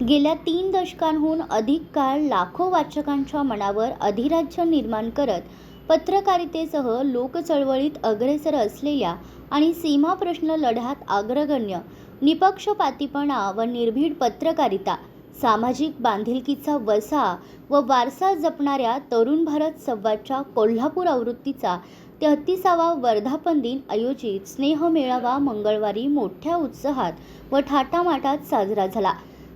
गेल्या 3 दशकांहून अधिक काळ लाखो वाचकांच्या मनावर अधिराज्य निर्माण करत पत्रकारितेसह लोकचळवळीत अग्रेसर असलेल्या आणि सीमा प्रश्न लढ्यात अग्रगण्य, निपक्षपातीपणा व निर्भीड पत्रकारिता, सामाजिक बांधिलकीचा वसा व वारसा जपणाऱ्या तरुण भारत संवादच्या कोल्हापूर आवृत्तीचा 33वा वर्धापन दिन आयोजित स्नेह मेळावा मंगळवारी मोठ्या उत्साहात व थाटामाटात साजरा झाला.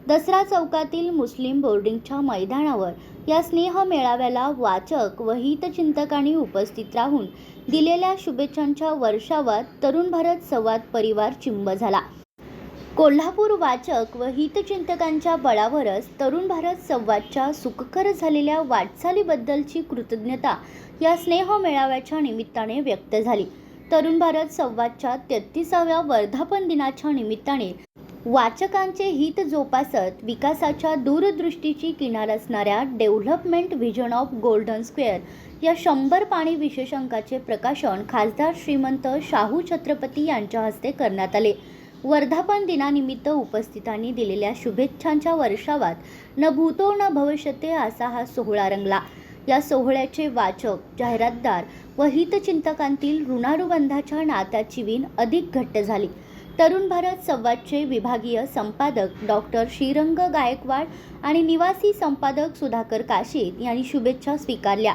दसरा चौकातील मुस्लिम बोर्डिंगच्या मैदानावर या स्नेह मेळाव्याला वाचक व हितचिंतकांनी उपस्थित राहून दिलेल्या शुभेच्छांच्या वर्षावात तरुण भारत संवाद परिवार चिंब झाला. कोल्हापूर वाचक व हितचिंतकांच्या बळावरच तरुण भारत संवादच्या सुखकर झालेल्या वाटचालीबद्दलची कृतज्ञता या स्नेह मेळाव्याच्या निमित्ताने व्यक्त झाली. तरुण भारत संवादच्या 33व्या वर्धापन दिनाच्या निमित्ताने वाचकांचे हित जोपासत विकासाच्या दूरदृष्टीची किनार असणाऱ्या development vision of golden square या 100 पानी विशेषांकाचे प्रकाशन खासदार श्रीमंत शाहू छत्रपती यांच्या हस्ते करण्यात आले. वर्धापन दिनानिमित्त उपस्थितांनी दिलेल्या शुभेच्छांच्या वर्षावात न भूतो न भविष्यते असा हा सोहळा रंगला. या सोहळ्याचे वाचक, जाहिरातदार व हितचिंतकांतील ऋणानुबंधाच्या नात्याची वीण अधिक घट्ट झाली. तरुण भारत संवादचे विभागीय संपादक डॉक्टर श्रीरंग गायकवाड आणि निवासी संपादक सुधाकर काशीद यांनी शुभेच्छा स्वीकारल्या.